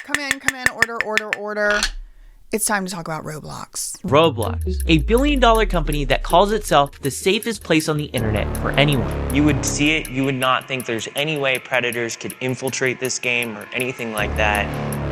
Come in, order. It's time to talk about Roblox. Roblox, a billion-dollar company that calls itself the safest place on the internet for anyone. You would see it, you would not think there's any way predators could infiltrate this game or anything like that.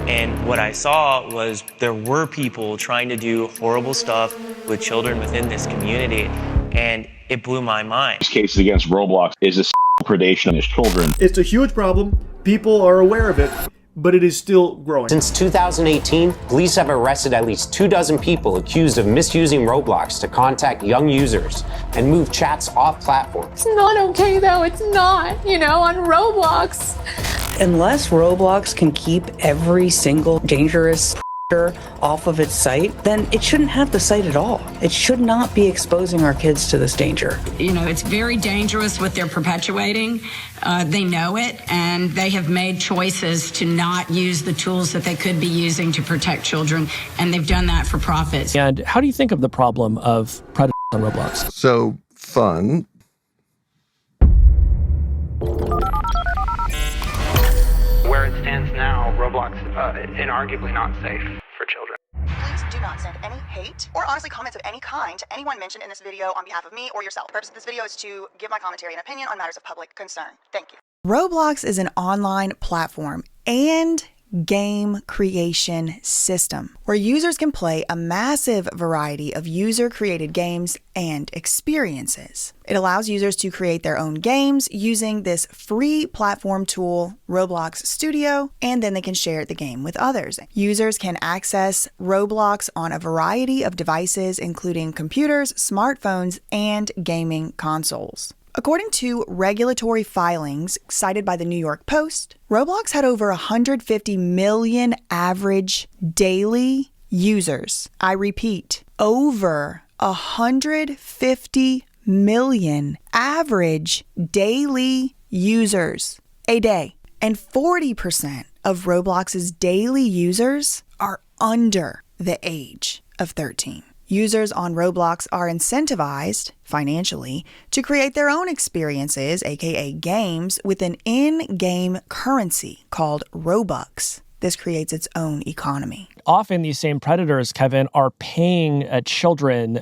And what I saw was there were people trying to do horrible stuff with children within this community, and it blew my mind. Cases against Roblox is this predation against children. It's a huge problem. People are aware of it, but it is still growing. Since 2018, police have arrested at least 24 people accused of misusing Roblox to contact young users and move chats off platform. It's not okay though, it's not, on Roblox. Unless Roblox can keep every single dangerous off of its site, then it shouldn't have the site at all. It should not be exposing our kids to this danger. It's very dangerous what they're perpetuating. They know it, and they have made choices to not use the tools that they could be using to protect children, and they've done that for profits. And how do you think of the problem of predators on Roblox? So fun. Where it stands now, Roblox inarguably not safe for children. Please do not send any hate or honestly comments of any kind to anyone mentioned in this video on behalf of me or yourself. The purpose of this video is to give my commentary and opinion on matters of public concern. Thank you. Roblox is an online platform and game creation system where users can play a massive variety of user-created games and experiences. It allows users to create their own games using this free platform tool, Roblox Studio, and then they can share the game with others. Users can access Roblox on a variety of devices, including computers, smartphones, and gaming consoles. According to regulatory filings cited by the New York Post, Roblox had over 150 million average daily users. I repeat, over 150 million average daily users a day. And 40% of Roblox's daily users are under the age of 13. Users on Roblox are incentivized financially to create their own experiences, aka games, with an in-game currency called Robux. This creates its own economy. Often these same predators, Kevin, are paying children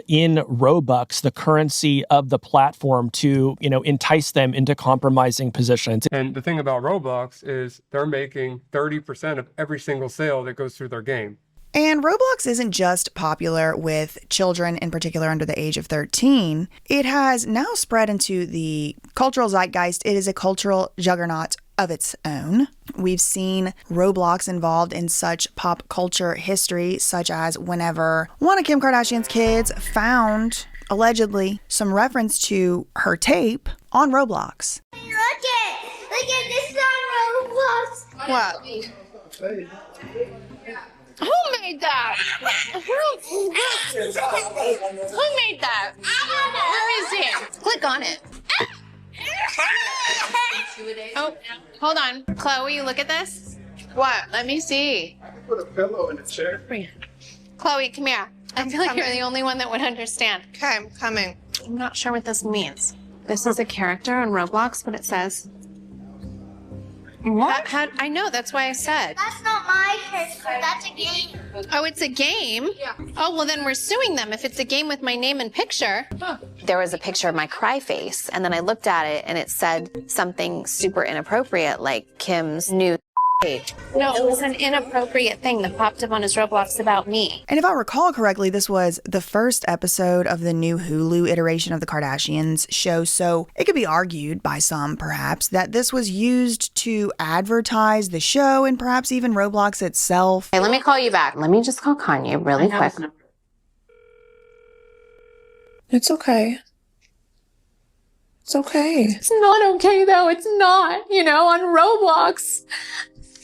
in Robux, the currency of the platform, to entice them into compromising positions. And the thing about Roblox is they're making 30% of every single sale that goes through their game. And Roblox isn't just popular with children, in particular under the age of 13. It has now spread into the cultural zeitgeist. It is a cultural juggernaut of its own. We've seen Roblox involved in such pop culture history, such as whenever one of Kim Kardashian's kids found, allegedly, some reference to her tape on Roblox. Look at this on Roblox. What? Who made that? Who made that? Where is it? Click on it. Oh, hold on. Chloe, look at this. What? Let me see. I can put a pillow in a chair. Chloe, come here. I feel like you're the only one that would understand. Okay, I'm coming. I'm not sure what this means. This is a character on Roblox, but it says... What? I know, that's why I said. That's not my character, that's a game. Oh, it's a game? Yeah. Oh, well then we're suing them if it's a game with my name and picture. Huh. There was a picture of my cry face, and then I looked at it and it said something super inappropriate, like Kim's new page. No, it was an inappropriate thing that popped up on his Roblox about me. And if I recall correctly, this was the first episode of the new Hulu iteration of the Kardashians show, so it could be argued by some, perhaps, that this was used to advertise the show and perhaps even Roblox itself. Hey, let me call you back. Let me just call Kanye really quick. It's okay. It's okay. It's not okay, though. It's not, on Roblox.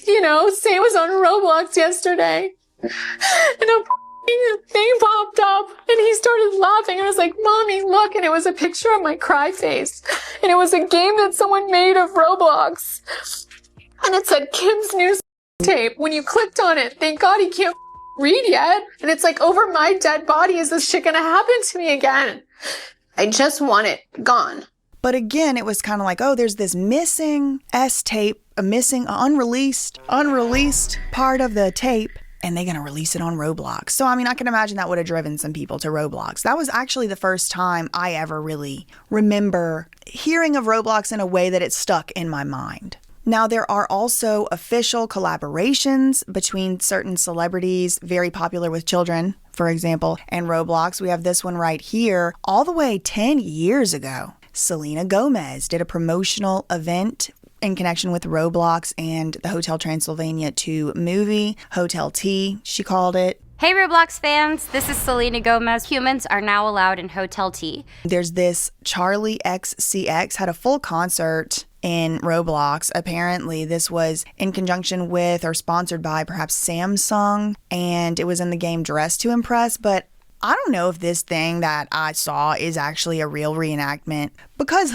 Say was on Roblox yesterday. And a thing popped up and he started laughing. I was like, Mommy, look. And it was a picture of my cry face. And it was a game that someone made of Roblox. And it said Kim's new tape. When you clicked on it, thank God he can't read yet. And it's like, over my dead body, is this shit gonna happen to me again? I just want it gone. But again, it was kind of like, oh, there's this missing tape, a missing unreleased part of the tape, and they're going to release it on Roblox. So, I mean, I can imagine that would have driven some people to Roblox. That was actually the first time I ever really remember hearing of Roblox in a way that it stuck in my mind. Now, there are also official collaborations between certain celebrities very popular with children, for example, and Roblox. We have this one right here, all the way 10 years ago. Selena Gomez did a promotional event in connection with Roblox and the Hotel Transylvania 2 movie, Hotel T, she called it. Hey Roblox fans, this is Selena Gomez. Humans are now allowed in Hotel T. There's this Charlie XCX had a full concert in Roblox. Apparently, this was in conjunction with or sponsored by perhaps Samsung, and it was in the game Dress to Impress, but I don't know if this thing that I saw is actually a real reenactment because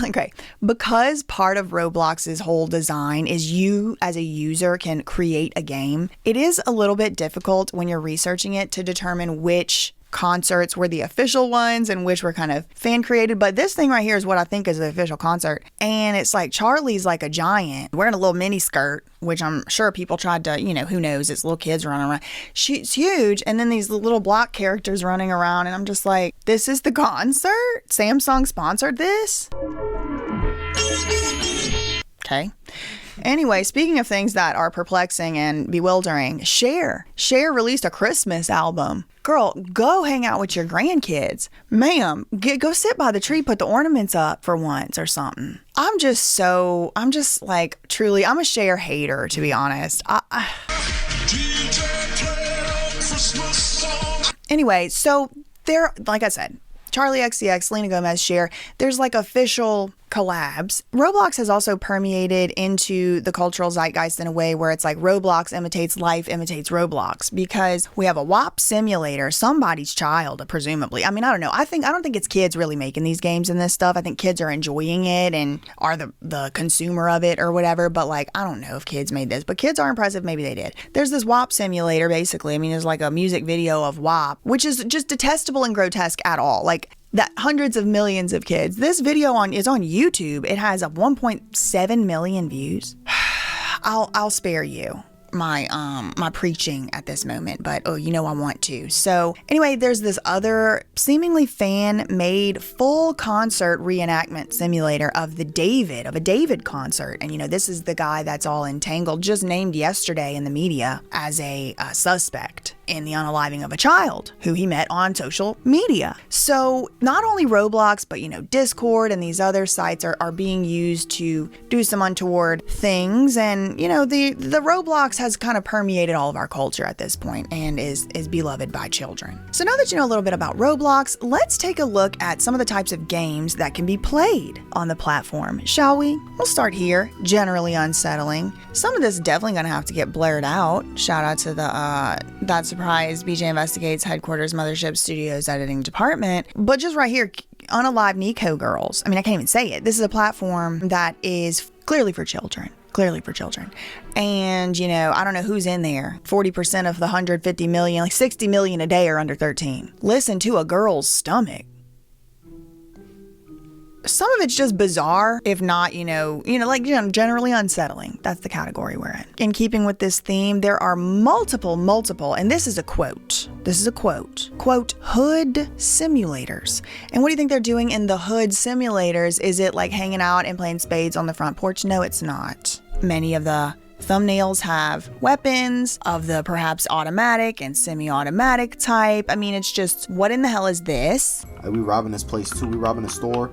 part of Roblox's whole design is you as a user can create a game. It is a little bit difficult when you're researching it to determine which concerts were the official ones and which were kind of fan created, but this thing right here is what I think is the official concert, and it's like Charlie's like a giant wearing a little mini skirt, which I'm sure people tried to, who knows, it's little kids running around. She's huge, and then these little block characters running around, and I'm just like, this is the concert? Samsung sponsored this? Okay. Anyway, speaking of things that are perplexing and bewildering, Cher released a Christmas album. Girl, go hang out with your grandkids. Ma'am, go sit by the tree, put the ornaments up for once or something. I'm just like, truly, I'm a Cher hater, to be honest. Anyway, so there, like I said, Charlie XCX, Selena Gomez, Cher, there's like official collabs. Roblox has also permeated into the cultural zeitgeist in a way where it's like Roblox imitates life, imitates Roblox, because we have a WAP simulator, somebody's child, presumably. I mean, I don't know. I don't think it's kids really making these games and this stuff. I think kids are enjoying it and are the consumer of it or whatever, but like, I don't know if kids made this, but kids are impressive. Maybe they did. There's this WAP simulator, basically. I mean, there's like a music video of WAP, which is just detestable and grotesque at all. Like, that hundreds of millions of kids. This video is on YouTube. It has 1.7 million views. I'll spare you my preaching at this moment, but I want to. So anyway, there's this other seemingly fan-made full concert reenactment simulator of a David concert. And this is the guy that's all entangled, just named yesterday in the media as a suspect in the unaliving of a child who he met on social media. So not only Roblox, but Discord and these other sites are being used to do some untoward things. And the Roblox has kind of permeated all of our culture at this point and is beloved by children. So now that you know a little bit about Roblox, let's take a look at some of the types of games that can be played on the platform, shall we? We'll start here. Generally unsettling. Some of this is definitely going to have to get blared out. Shout out to the ThatSurpriseWitness BJ Investigates Headquarters Mothership Studios Editing Department. But just right here, Unalive Nico Girls. I mean, I can't even say it. This is a platform that is clearly for children. And, I don't know who's in there. 40% of the 150 million, like 60 million a day are under 13. Listen to a girl's stomach. Some of it's just bizarre, if not, generally unsettling. That's the category we're in. In keeping with this theme, there are multiple, and this is a quote. Quote, hood simulators. And what do you think they're doing in the hood simulators? Is it like hanging out and playing spades on the front porch? No, it's not. Many of the thumbnails have weapons of the perhaps automatic and semi-automatic type. I mean, it's just, what in the hell is this? We robbing this place too. We robbing the store.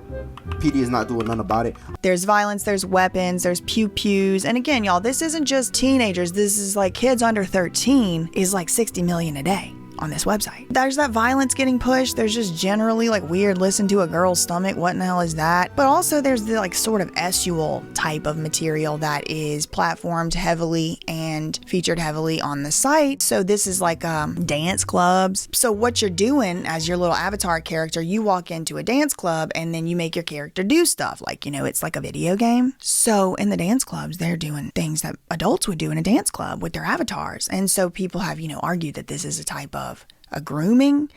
PD is not doing nothing about it. There's violence, there's weapons, there's pew-pews. And again, y'all, this isn't just teenagers. This is like kids under 13 is like 60 million a day on this website. There's that violence getting pushed. There's just generally like weird listen to a girl's stomach. What in the hell is that? But also there's the like sort of SUL type of material that is platformed heavily and featured heavily on the site. So this is like dance clubs. So what you're doing as your little avatar character, you walk into a dance club and then you make your character do stuff. Like, it's like a video game. So in the dance clubs, they're doing things that adults would do in a dance club with their avatars. And so people have, argued that this is a type of a grooming.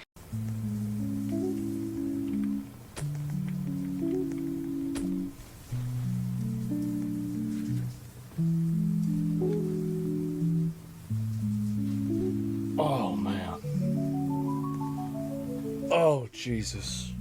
Jesus.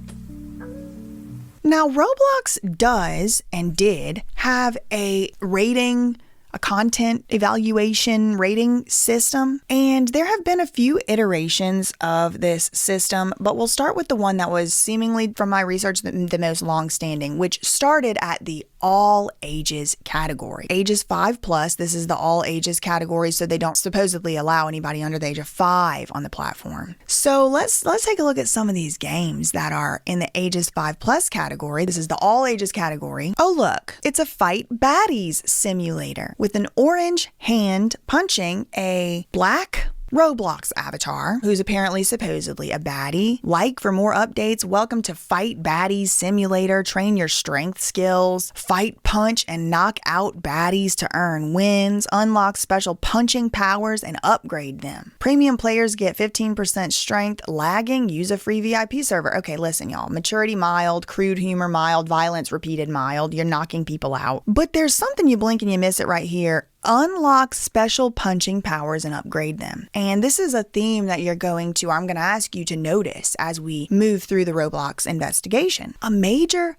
Now, Roblox does and did have a rating, a content evaluation rating system, and there have been a few iterations of this system, but we'll start with the one that was seemingly, from my research, the most long-standing, which started at the all ages category. Ages 5+, this is the all ages category, so they don't supposedly allow anybody under the age of 5 on the platform. So let's take a look at some of these games that are in the ages 5+ category. This is the all ages category. Oh look, it's a fight baddies simulator with an orange hand punching a black Roblox avatar, who's apparently supposedly a baddie. Like for more updates, welcome to Fight Baddies Simulator. Train your strength skills, fight, punch, and knock out baddies to earn wins, unlock special punching powers, and upgrade them. Premium players get 15% strength. Lagging, use a free VIP server. Okay, listen, y'all. Maturity mild, crude humor mild, violence repeated mild. You're knocking people out. But there's something you blink and you miss it right here. Unlock special punching powers and upgrade them. And this is a theme that I'm going to ask you to notice as we move through the Roblox investigation. A major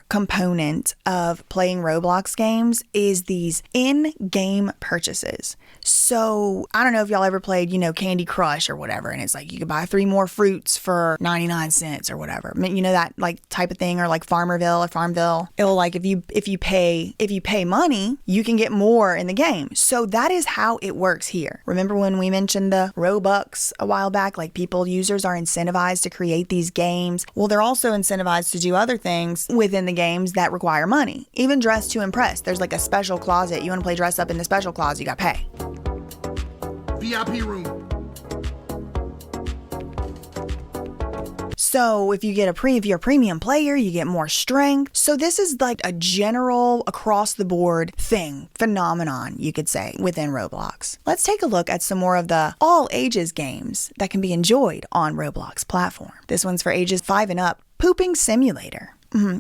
component of playing Roblox games is these in-game purchases. So I don't know if y'all ever played, Candy Crush or whatever, and it's like you could buy 3 more fruits for 99 cents or whatever. That like type of thing, or like Farmville. It'll like if you pay money, you can get more in the game. So that is how it works here. Remember when we mentioned the Robux a while back? Like users are incentivized to create these games. Well, they're also incentivized to do other things within the games that require money. Even Dress to Impress. There's like a special closet. You want to play dress up in the special closet, you got to pay. VIP room. So if you're a premium player, you get more strength. So this is like a general across the board phenomenon, you could say, within Roblox. Let's take a look at some more of the all ages games that can be enjoyed on Roblox platform. This one's for ages 5 and up. Pooping Simulator.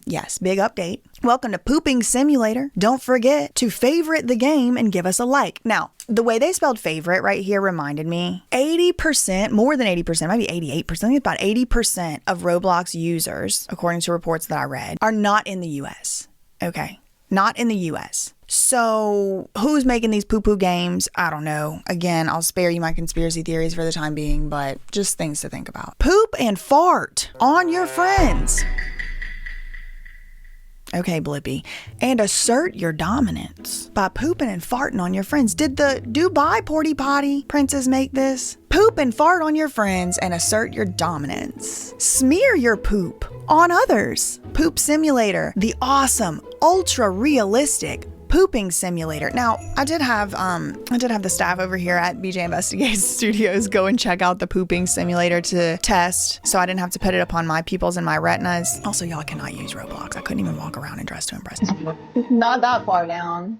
Yes, big update. Welcome to Pooping Simulator. Don't forget to favorite the game and give us a like. Now, the way they spelled favorite right here reminded me 80%, more than 80%, maybe 88%, I think about 80% of Roblox users, according to reports that I read, are not in the US. Okay, not in the US. So who's making these poo-poo games? I don't know. Again, I'll spare you my conspiracy theories for the time being, but just things to think about. Poop and fart on your friends. Okay, Blippi. And assert your dominance by pooping and farting on your friends. Did the Dubai Porty Potty princess make this? Poop and fart on your friends and assert your dominance. Smear your poop on others. Poop Simulator, the awesome, ultra realistic Pooping Simulator. Now, I did have the staff over here at BJ Investigates Studios go and check out the Pooping Simulator to test, so I didn't have to put it upon my pupils and my retinas. Also, y'all cannot use Roblox. I couldn't even walk around and Dress to Impress. It's not that far down.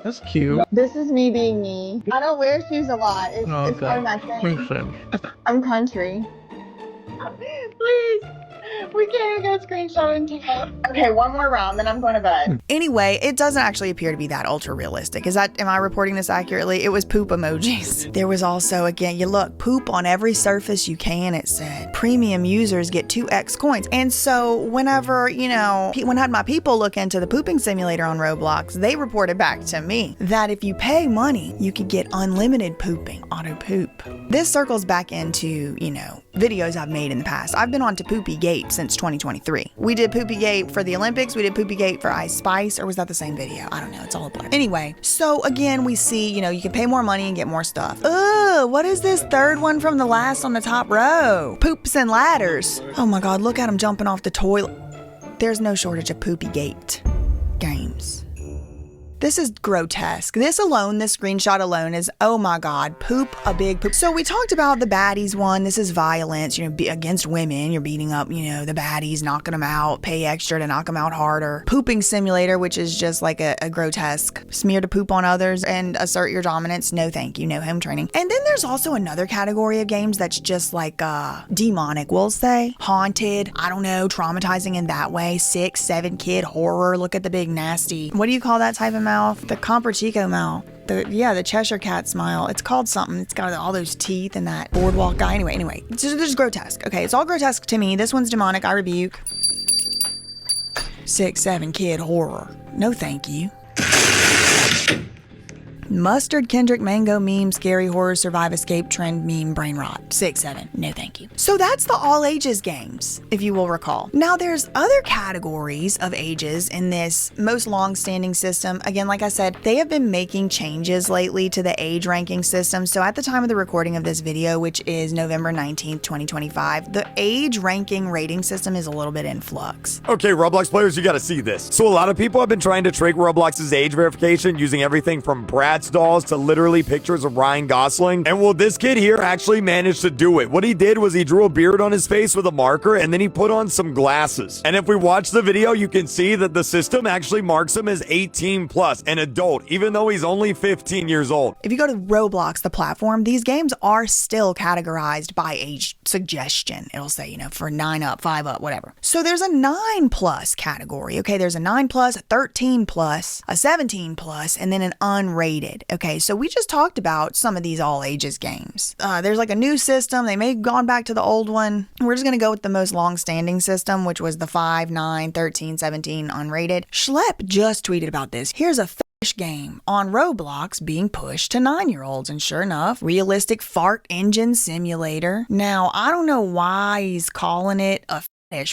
That's cute. This is me being me. I don't wear shoes a lot. It's part of my thing. Makes sense. I'm country. Please. We can't even get a screenshot and take it. Okay, one more round, then I'm going to bed. Anyway, it doesn't actually appear to be that ultra realistic. Am I reporting this accurately? It was poop emojis. There was also, again, you look, poop on every surface you can, it said. Premium users get 2x coins. And so whenever, when I had my people look into the Pooping Simulator on Roblox, they reported back to me that if you pay money, you could get unlimited pooping, auto poop. This circles back into, videos I've made in the past. I've been on to Poopygate since 2023. We did Poopygate for the Olympics. We did Poopygate for Ice Spice, or was that the same video? I don't know. It's all a blur. Anyway, so again, we see, you can pay more money and get more stuff. Ugh, what is this third one from the last on the top row? Poops and ladders. Oh my God, look at them jumping off the toilet. There's no shortage of Poopygate games. This is grotesque. This screenshot alone is, oh my God, poop, a big poop. So we talked about the baddies one. This is violence, against women. You're beating up, the baddies, knocking them out, pay extra to knock them out harder. Pooping Simulator, which is just like a grotesque smear to poop on others and assert your dominance. No, thank you. No home training. And then there's also another category of games that's just like demonic, we'll say. Haunted, I don't know, traumatizing in that way. 6, 7 kid horror. Look at the big nasty. What do you call that type of mess? mouth, the Compertico mouth. The Cheshire Cat smile. It's called something. It's got all those teeth and that boardwalk guy. Anyway, it's just grotesque. Okay, it's all grotesque to me. This one's demonic. I rebuke. 6-7 kid horror. No thank you. Mustard, Kendrick, mango meme, scary horror, survive, escape, trend meme, brain rot. 6-7. No thank you. So that's the all ages games, if you will recall. Now there's other categories of ages in this most long-standing system. Again, like I said, they have been making changes lately to the age ranking system. So at the time of the recording of this video, which is November 19th, 2025, the age ranking rating system is a little bit in flux. Okay, Roblox players, you gotta see this. So a lot of people have been trying to trick Roblox's age verification using everything from Bratz dolls to literally pictures of Ryan Gosling. And well, this kid here actually managed to do it. What he did was he drew a beard on his face with a marker and then he put on some glasses. And if we watch the video, you can see that the system actually marks him as 18 plus, an adult, even though he's only 15 years old. If you go to Roblox, the platform, these games are still categorized by age suggestion. It'll say, you know, for 9 up, 5 up, whatever. So there's a 9 plus category. Okay, there's a 9 plus, a 13 plus, a 17 plus, and then an unrated. Okay, so we just talked about some of these all ages games. There's like a new system. They may have gone back to the old one. We're just going to go with the most long-standing system, which was the 5, 9, 13, 17 unrated. Schlep just tweeted about this. Here's a fish game on Roblox being pushed to 9-year-olds, and sure enough, realistic fart engine simulator. Now, I don't know why he's calling it a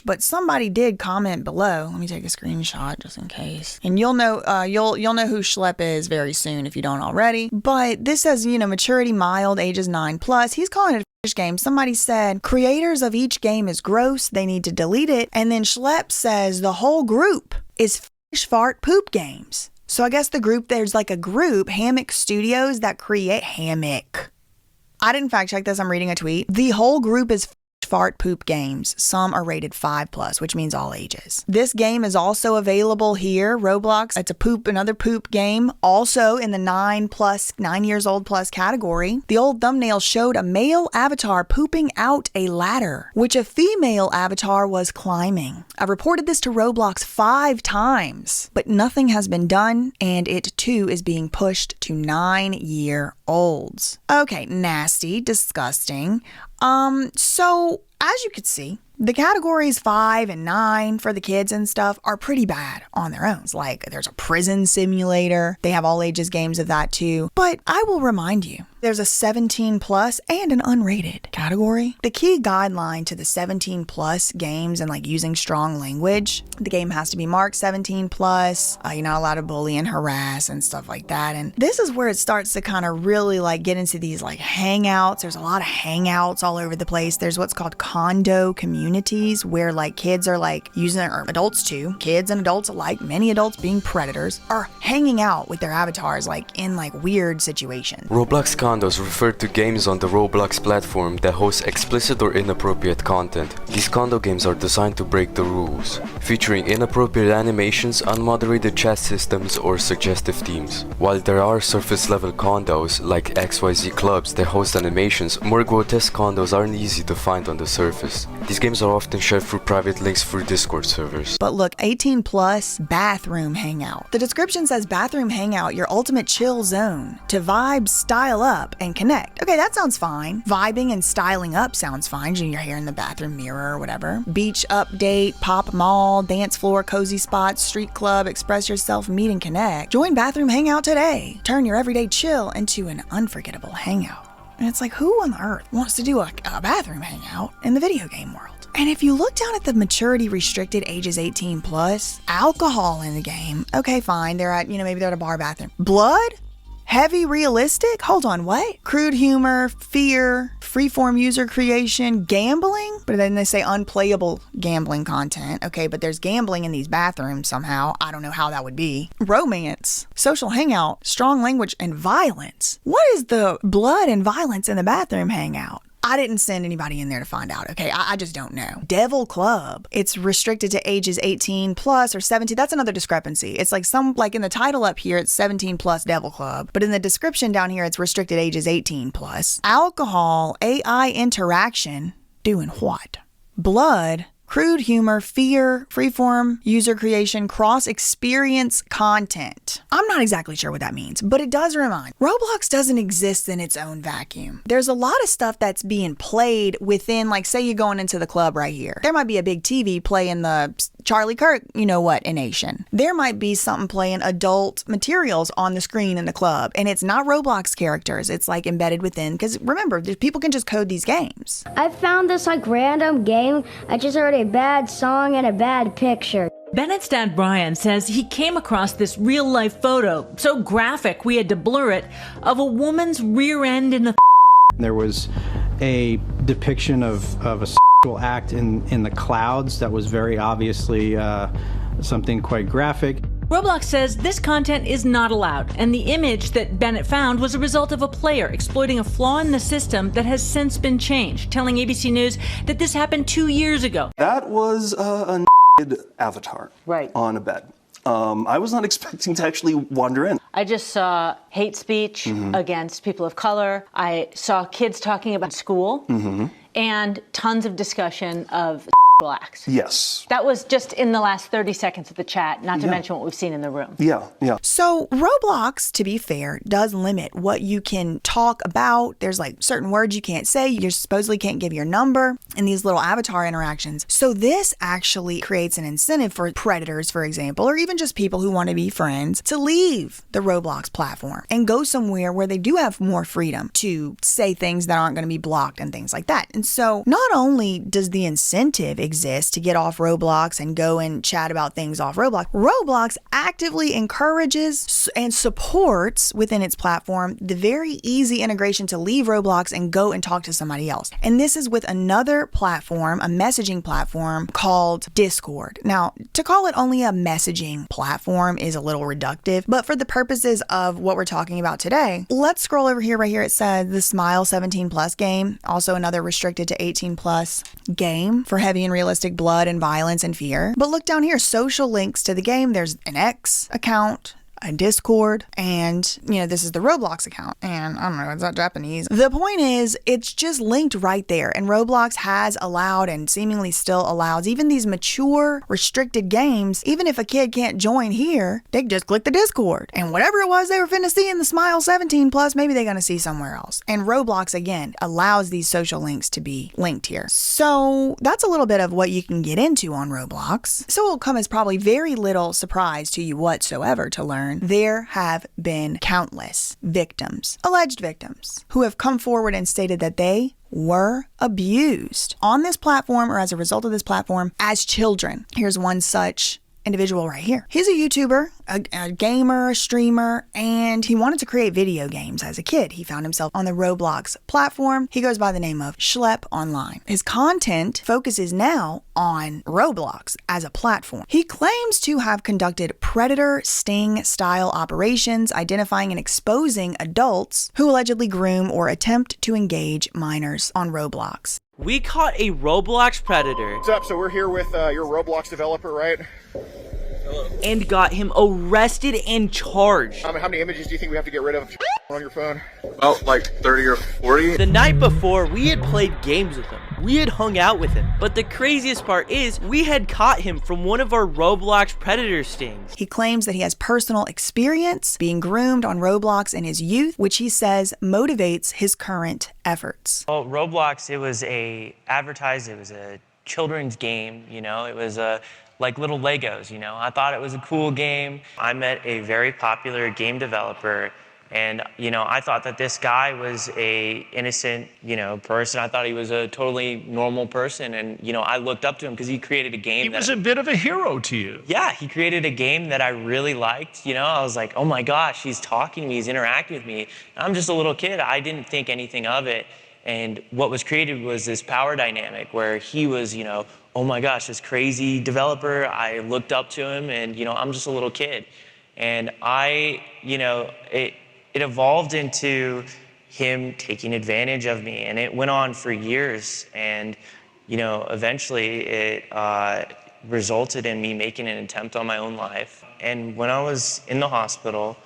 but somebody did comment below. Let me take a screenshot just in case. And you'll know you'll know who Schlep is very soon if you don't already. But this says, you know, maturity mild, ages 9 plus. He's calling it a fish game. Somebody said creators of each game is gross. They need to delete it. And then Schlep says the whole group is fish fart poop games. So I guess the group, there's like a group, Hammock Studios, that create Hammock. I didn't fact check this. I'm reading a tweet. The whole group is fart poop games. Some are rated 5 plus, which means all ages. This game is also available here, Roblox. It's another poop game, also in the 9 years old plus category. The old thumbnail showed a male avatar pooping out a ladder, which a female avatar was climbing. I reported this to Roblox 5 times, but nothing has been done, and it too is being pushed to 9-year-olds. Okay, nasty, disgusting. So as you could see, the categories 5 and 9 for the kids and stuff are pretty bad on their own. Like there's a prison simulator. They have all ages games of that too. But I will remind you, there's a 17 plus and an unrated category. The key guideline to the 17 plus games and like using strong language, the game has to be marked 17 plus. You're not allowed to bully and harass and stuff like that. And this is where it starts to kind of really like get into these like hangouts. There's a lot of hangouts all over the place. There's what's called condo communities where like kids are like using, or adults too, kids and adults alike, many adults being predators, are hanging out with their avatars like in like weird situations. Roblox condos refer to games on the Roblox platform that host explicit or inappropriate content. These condo games are designed to break the rules, featuring inappropriate animations, unmoderated chat systems, or suggestive themes. While there are surface-level condos like XYZ clubs that host animations, more grotesque condos aren't easy to find on the surface. These games are often shared through private links through Discord servers. But look, 18 plus bathroom hangout. The description says bathroom hangout, your ultimate chill zone to vibe, style up, and connect. Okay, that sounds fine. Vibing and styling up sounds fine. Your hair in the bathroom mirror or whatever. Beach update, pop mall, dance floor, cozy spots, street club, express yourself, meet and connect. Join bathroom hangout today. Turn your everyday chill into an unforgettable hangout. And it's like, who on earth wants to do a bathroom hangout in the video game world? And if you look down at the maturity restricted ages 18 plus, alcohol in the game, okay, fine. They're at, maybe they're at a bar bathroom. Blood? Heavy realistic? Hold on, what? Crude humor, fear, freeform user creation, gambling? But then they say unplayable gambling content. Okay, but there's gambling in these bathrooms somehow. I don't know how that would be. Romance, social hangout, strong language, and violence. What is the blood and violence in the bathroom hangout? I didn't send anybody in there to find out, okay? I just don't know. Devil Club. It's restricted to ages 18 plus or 17. That's another discrepancy. It's like in the title up here, it's 17 plus Devil Club. But in the description down here, it's restricted ages 18 plus. Alcohol, AI interaction, doing what? Blood, crude humor, fear, freeform, user creation, cross-experience content. I'm not exactly sure what that means, but it does remind. Roblox doesn't exist in its own vacuum. There's a lot of stuff that's being played within, like, say you're going into the club right here. There might be a big TV playing the Charlie Kirk, you know what, in Nation. There might be something playing adult materials on the screen in the club, and it's not Roblox characters. It's like embedded within, because remember, people can just code these games. I found this like random game. I just heard a bad song and a bad picture. Bennett's dad Brian says he came across this real-life photo, so graphic we had to blur it, of a woman's rear end in a... There was a depiction of a sexual act in the clouds that was very obviously something quite graphic. Roblox says this content is not allowed, and the image that Bennett found was a result of a player exploiting a flaw in the system that has since been changed, telling ABC News that this happened 2 years ago. That was a avatar on a bed. I was not expecting to actually wander in. I just saw hate speech against people of color. I saw kids talking about school and tons of discussion of acts. Yes. That was just in the last 30 seconds of the chat, not to mention what we've seen in the room. Yeah. So Roblox, to be fair, does limit what you can talk about. There's like certain words you can't say. You supposedly can't give your number in these little avatar interactions. So this actually creates an incentive for predators, for example, or even just people who want to be friends, to leave the Roblox platform and go somewhere where they do have more freedom to say things that aren't going to be blocked and things like that. And so not only does the incentive exist to get off Roblox and go and chat about things off Roblox, Roblox actively encourages and supports within its platform the very easy integration to leave Roblox and go and talk to somebody else. And this is with another platform, a messaging platform called Discord. Now, to call it only a messaging platform is a little reductive, but for the purposes of what we're talking about today, let's scroll over here. Right here it says the Smile 17 Plus game, also another restricted to 18 plus game for heavy and realistic blood and violence and fear. But look down here, social links to the game. There's an X account, a Discord, and this is the Roblox account, and I don't know, it's not Japanese. The point is, it's just linked right there, and Roblox has allowed and seemingly still allows even these mature restricted games. Even if a kid can't join here, they can just click the Discord, and whatever it was they were finna see in the Smile 17 Plus, maybe they're gonna see somewhere else. And Roblox again allows these social links to be linked here. So that's a little bit of what you can get into on Roblox. So it'll come as probably very little surprise to you whatsoever to learn there have been countless victims, alleged victims, who have come forward and stated that they were abused on this platform or as a result of this platform as children. Here's one such individual right here. He's a YouTuber, a gamer, a streamer, and he wanted to create video games as a kid. He found himself on the Roblox platform. He goes by the name of Schlep online. His content focuses now on Roblox as a platform. He claims to have conducted predator sting style operations, identifying and exposing adults who allegedly groom or attempt to engage minors on Roblox. We caught a Roblox predator. What's up? So we're here with your Roblox developer, right? Hello. And got him arrested and charged. How many images do you think we have to get rid of on your phone? About like 30 or 40. The night before, we had played games with him. We had hung out with him. But the craziest part is we had caught him from one of our Roblox predator stings. He claims that he has personal experience being groomed on Roblox in his youth, which he says motivates his current efforts. Well, Roblox, it was a children's game, it was like little Legos, I thought it was a cool game. I met a very popular game developer, and I thought that this guy was a innocent person. I thought he was a totally normal person, and I looked up to him because he created a game. He was a bit of a hero to you. Yeah, he created a game that I really liked. I was like, oh my gosh, he's talking to me, he's interacting with me. I'm just a little kid. I didn't think anything of it. And what was created was this power dynamic where he was, oh my gosh, this crazy developer. I looked up to him, and I'm just a little kid. And it evolved into him taking advantage of me, and it went on for years. And eventually it resulted in me making an attempt on my own life. And when I was in the hospital,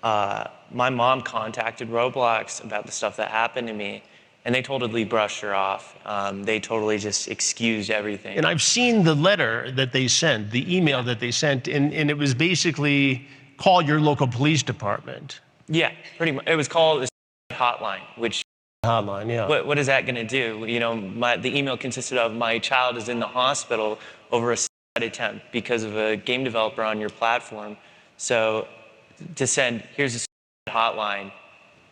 my mom contacted Roblox about the stuff that happened to me. And they totally brushed her off. They totally just excused everything. And I've seen the letter that they sent, the email that they sent, and it was basically call your local police department. Yeah, pretty much. It was called a hotline, which hotline, yeah. What is that going to do? You know, the email consisted of my child is in the hospital over a suicide attempt because of a game developer on your platform. So to send, here's a hotline,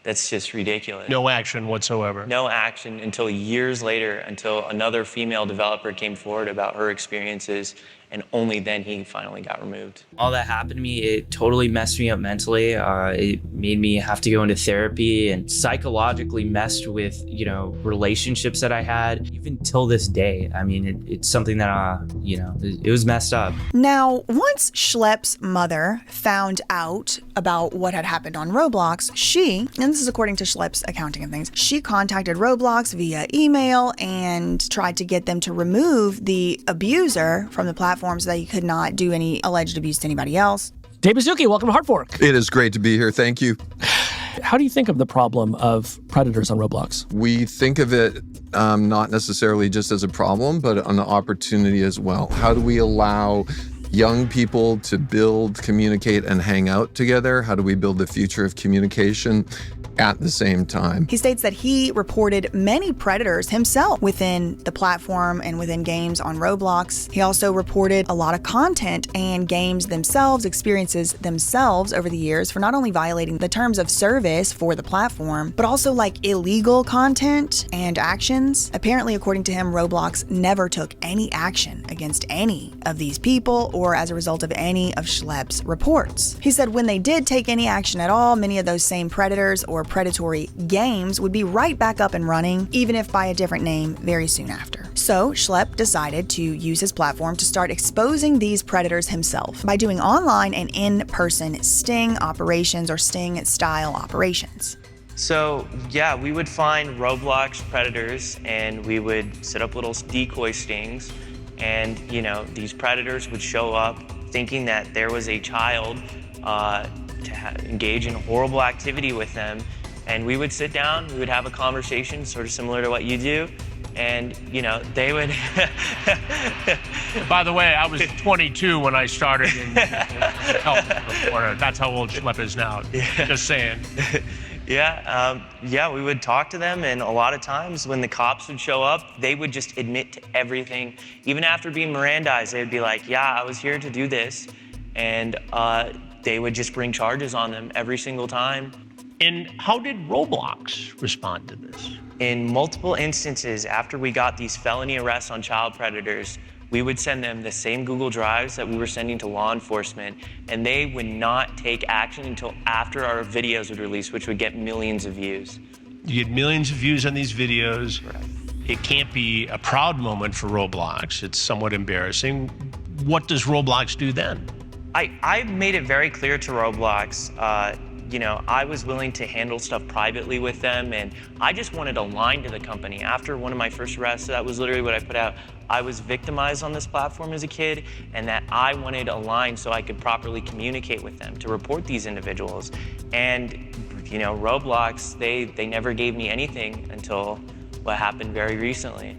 that's just ridiculous. No action whatsoever. No action until years later, until another female developer came forward about her experiences, and only then he finally got removed. All that happened to me, it totally messed me up mentally. It made me have to go into therapy and psychologically messed with, you know, relationships that I had. Even till this day, I mean, it's something that, you know, it was messed up. Now, once Schlep's mother found out about what had happened on Roblox, she, and this is according to Schlep's accounting of things, she contacted Roblox via email and tried to get them to remove the abuser from the platform so that he could not do any alleged abuse to anybody else. Dave Bazuki, welcome to Hard Fork. It is great to be here. Thank you. How do you think of the problem of predators on Roblox? We think of it not necessarily just as a problem, but an opportunity as well. How do we allow young people to build, communicate, and hang out together? How do we build the future of communication at the same time? He states that he reported many predators himself within the platform and within games on Roblox. He also reported a lot of content and games themselves, experiences themselves over the years for not only violating the terms of service for the platform, but also like illegal content and actions. Apparently, according to him, Roblox never took any action against any of these people or as a result of any of Schlep's reports. He said when they did take any action at all, many of those same predators or predatory games would be right back up and running, even if by a different name very soon after. So Schlep decided to use his platform to start exposing these predators himself by doing online and in-person sting operations or sting-style operations. So yeah, we would find Roblox predators and we would set up little decoy stings, and you know, these predators would show up thinking that there was a child to engage in horrible activity with them, and we would sit down, we would have a conversation sort of similar to what you do, and you know, they would By the way, I was 22 when I started in health reporter. That's how old Schlep is now. Just saying. Yeah, we would talk to them, and a lot of times when the cops would show up, they would just admit to everything. Even after being Mirandized, they would be like, yeah, I was here to do this, and they would just bring charges on them every single time. And how did Roblox respond to this? In multiple instances, after we got these felony arrests on child predators, we would send them the same Google Drives that we were sending to law enforcement, and they would not take action until after our videos would release, which would get millions of views. You get millions of views on these videos. Right. It can't be a proud moment for Roblox. It's somewhat embarrassing. What does Roblox do then? I made it very clear to Roblox, you know, I was willing to handle stuff privately with them, and I just wanted a line to the company. After one of my first arrests, that was literally what I put out. I was victimized on this platform as a kid, and that I wanted a line so I could properly communicate with them to report these individuals. And, you know, Roblox, they never gave me anything until what happened very recently.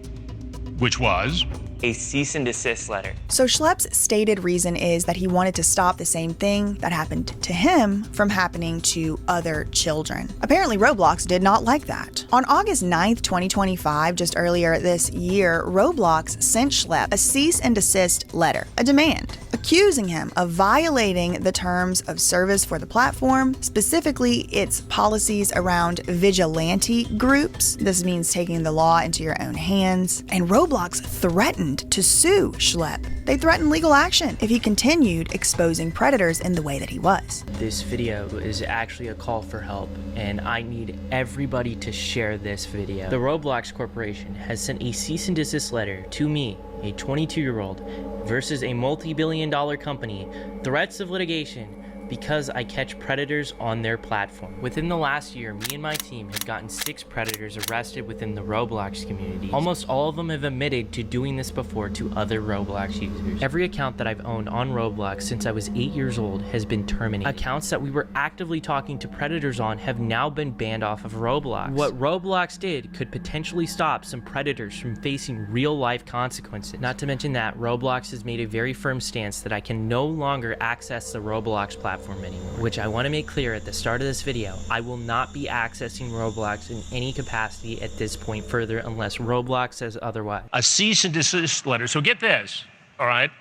Which was? A cease and desist letter. So Schlep's stated reason is that he wanted to stop the same thing that happened to him from happening to other children. Apparently Roblox did not like that. On August 9th, 2025, just earlier this year, Roblox sent Schlep a cease and desist letter, a demand, accusing him of violating the terms of service for the platform, specifically its policies around vigilante groups. This means taking the law into your own hands. And Roblox threatened to sue Schlep. They threatened legal action if he continued exposing predators in the way that he was. This video is actually a call for help, and I need everybody to share this video. The Roblox Corporation has sent a cease and desist letter to me, a 22-year-old, versus a multi-billion-dollar company, threats of litigation, because I catch predators on their platform. Within the last year, me and my team have gotten 6 predators arrested within the Roblox community. Almost all of them have admitted to doing this before to other Roblox users. Every account that I've owned on Roblox since I was 8 years old has been terminated. Accounts that we were actively talking to predators on have now been banned off of Roblox. What Roblox did could potentially stop some predators from facing real-life consequences. Not to mention that Roblox has made a very firm stance that I can no longer access the Roblox platform anymore, which I want to make clear at the start of this video. I will not be accessing Roblox in any capacity at this point further unless Roblox says otherwise. A cease and desist letter. So get this, all right?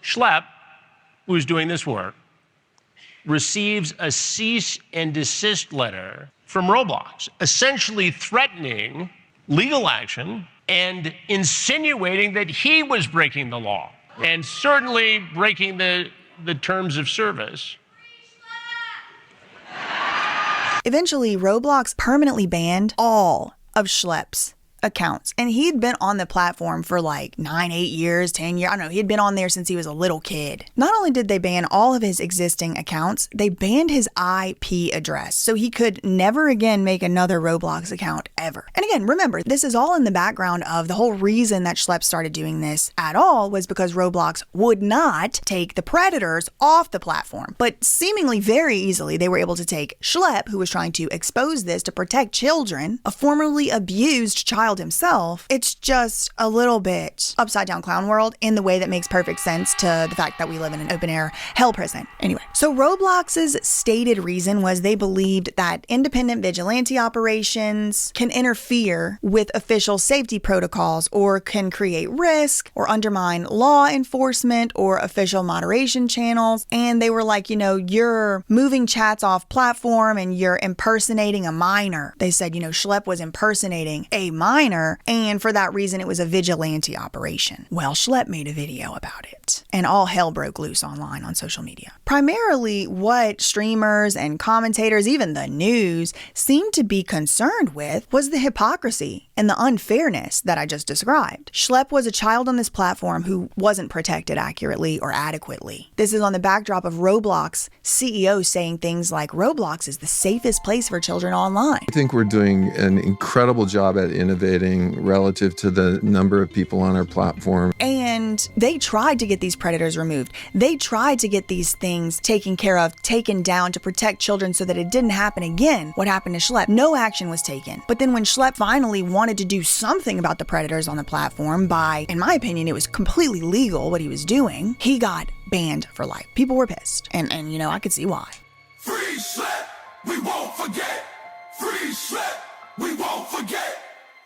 Schlep, who's doing this work, receives a cease and desist letter from Roblox, essentially threatening legal action and insinuating that he was breaking the law and certainly breaking the terms of service. Eventually, Roblox permanently banned all of Schlep's accounts. And he'd been on the platform for like 9, 8 years, 10 years. I don't know. He'd been on there since he was a little kid. Not only did they ban all of his existing accounts, they banned his IP address. So he could never again make another Roblox account ever. And again, remember, this is all in the background of the whole reason that Schlep started doing this at all was because Roblox would not take the predators off the platform. But seemingly very easily, they were able to take Schlep, who was trying to expose this to protect children, a formerly abused child himself. It's just a little bit upside down clown world in the way that makes perfect sense to the fact that we live in an open air hell prison. Anyway, so Roblox's stated reason was they believed that independent vigilante operations can interfere with official safety protocols or can create risk or undermine law enforcement or official moderation channels. And they were like, you know, you're moving chats off platform and you're impersonating a minor. They said, you know, Schlep was impersonating a minor, and for that reason, it was a vigilante operation. Well, Schlep made a video about it, and all hell broke loose online on social media. Primarily, what streamers and commentators, even the news, seemed to be concerned with was the hypocrisy and the unfairness that I just described. Schlep was a child on this platform who wasn't protected accurately or adequately. This is on the backdrop of Roblox CEO saying things like Roblox is the safest place for children online. I think we're doing an incredible job at innovating relative to the number of people on our platform. And they tried to get these predators removed. They tried to get these things taken care of, taken down to protect children so that it didn't happen again. What happened to Schlep? No action was taken. But then when Schlep finally wanted to do something about the predators on the platform by, in my opinion, it was completely legal what he was doing, he got banned for life. People were pissed. And you know, I could see why. Free Schlep, we won't forget. Free Schlep, we won't forget.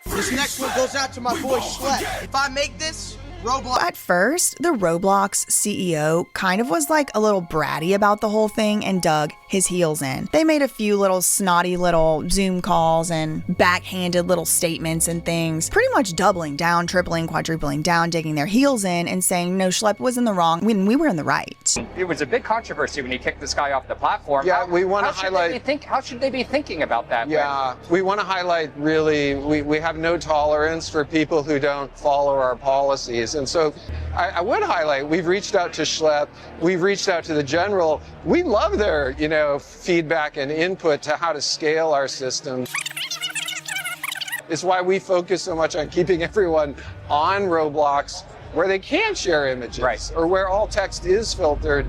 This next one goes out to my boy Schlep. If I make this, Roblox. At first, the Roblox CEO kind of was like a little bratty about the whole thing and dug his heels in. They made a few little snotty little Zoom calls and backhanded little statements and things, pretty much doubling down, tripling, quadrupling down, digging their heels in and saying, no, Schlep was in the wrong when we were in the right. It was a big controversy when he kicked this guy off the platform. Yeah, we want to highlight... How should they be thinking about that? Yeah, we want to highlight really, we have no tolerance for people who don't follow our policies. And so I would highlight, we've reached out to Schlep, we've reached out to the general. We love their, you know, feedback and input to how to scale our system. It's why we focus so much on keeping everyone on Roblox where they can share images, or where all text is filtered.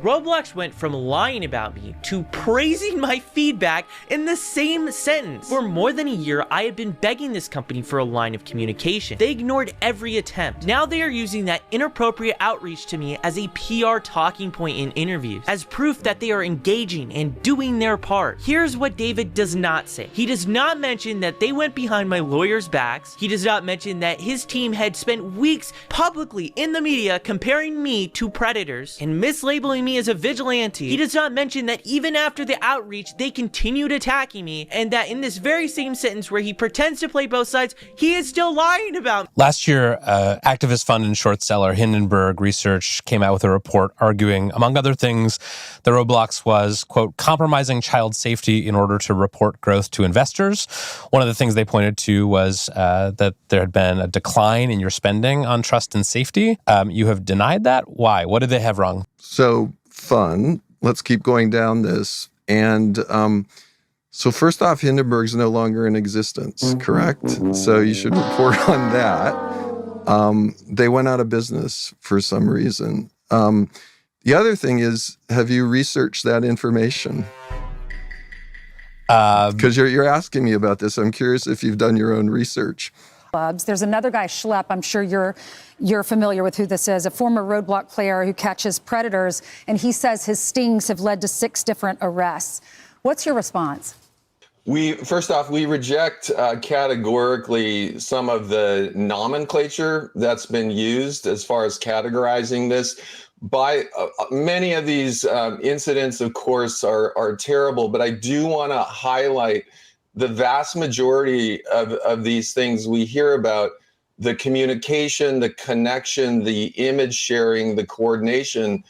Roblox went from lying about me to praising my feedback in the same sentence. For more than a year, I had been begging this company for a line of communication. They ignored every attempt. Now they are using that inappropriate outreach to me as a PR talking point in interviews, as proof that they are engaging and doing their part. Here's what David does not say. He does not mention that they went behind my lawyers' backs. He does not mention that his team had spent weeks publicly in the media comparing me to predators and mislabeling me as a vigilante. He does not mention that even after the outreach, they continued attacking me, and that in this very same sentence where he pretends to play both sides, he is still lying about me. Last year, activist fund and short seller Hindenburg Research came out with a report arguing, among other things, that Roblox was, quote, compromising child safety in order to report growth to investors. One of the things they pointed to was that there had been a decline in your spending on trust and safety. You have denied that. Why? What did they have wrong? So, fun. let's keep going down this. And so first off, Hindenburg's no longer in existence, correct? So you should report on that. They went out of business for some reason. The other thing is, have you researched that information? Because you're asking me about this. I'm curious if you've done your own research. There's another guy, Schlep. I'm sure you're familiar with who this is, a former Roblox player who catches predators, and he says his stings have led to 6 different arrests. What's your response? First off, we reject categorically some of the nomenclature that's been used as far as categorizing this. By many of these incidents, of course, are terrible, but I do want to highlight the vast majority of these things we hear about, the communication, the connection, the image sharing, the coordination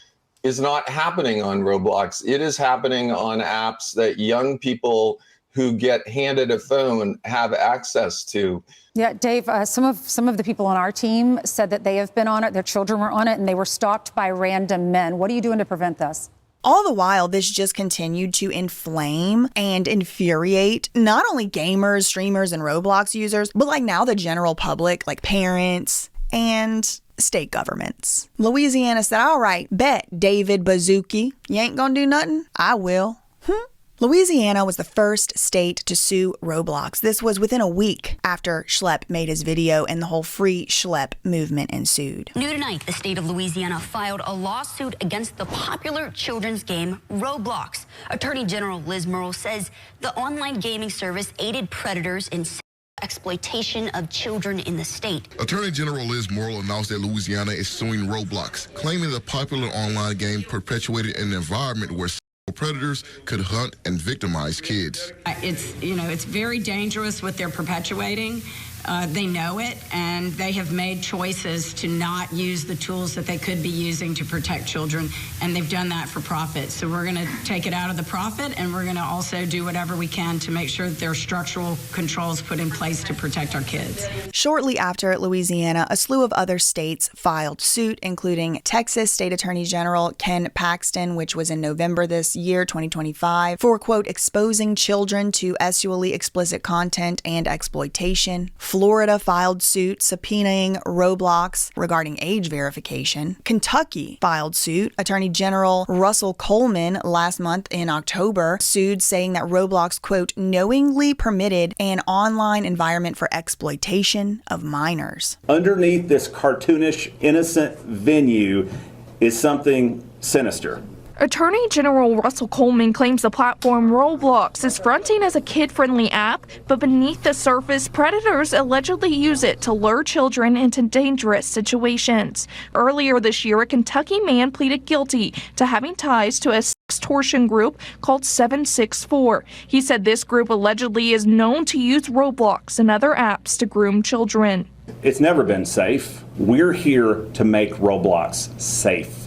is not happening on Roblox. It is happening on apps that young people who get handed a phone have access to. Yeah, Dave, some of the people on our team said that they have been on it, their children were on it, and they were stopped by random men. What are you doing to prevent this? All the while, this just continued to inflame and infuriate not only gamers, streamers, and Roblox users, but like now the general public, like parents and state governments. Louisiana said, all right, bet, David Bazooki, you ain't gonna do nothing? I will. Louisiana was the first state to sue Roblox. This was within a week after Schlep made his video and the whole free Schlep movement ensued. New tonight, the state of Louisiana filed a lawsuit against the popular children's game Roblox. Attorney General Liz Murrill says the online gaming service aided predators in exploitation of children in the state. Attorney General Liz Murrill announced that Louisiana is suing Roblox, claiming the popular online game perpetuated an environment where predators could hunt and victimize kids. It's very dangerous what they're perpetuating. They know it, and they have made choices to not use the tools that they could be using to protect children, and they've done that for profit. So we're going to take it out of the profit, and we're going to also do whatever we can to make sure that there are structural controls put in place to protect our kids. Shortly after Louisiana, a slew of other states filed suit, including Texas State Attorney General Ken Paxton, which was in November this year, 2025, for, quote, exposing children to sexually explicit content and exploitation. Florida filed suit subpoenaing Roblox regarding age verification. Kentucky filed suit. Attorney General Russell Coleman last month in October sued, saying that Roblox, quote, knowingly permitted an online environment for exploitation of minors. Underneath this cartoonish, innocent venue is something sinister. Attorney General Russell Coleman claims the platform Roblox is fronting as a kid-friendly app, but beneath the surface, predators allegedly use it to lure children into dangerous situations. Earlier this year, a Kentucky man pleaded guilty to having ties to a extortion group called 764. He said this group allegedly is known to use Roblox and other apps to groom children. It's never been safe. We're here to make Roblox safe.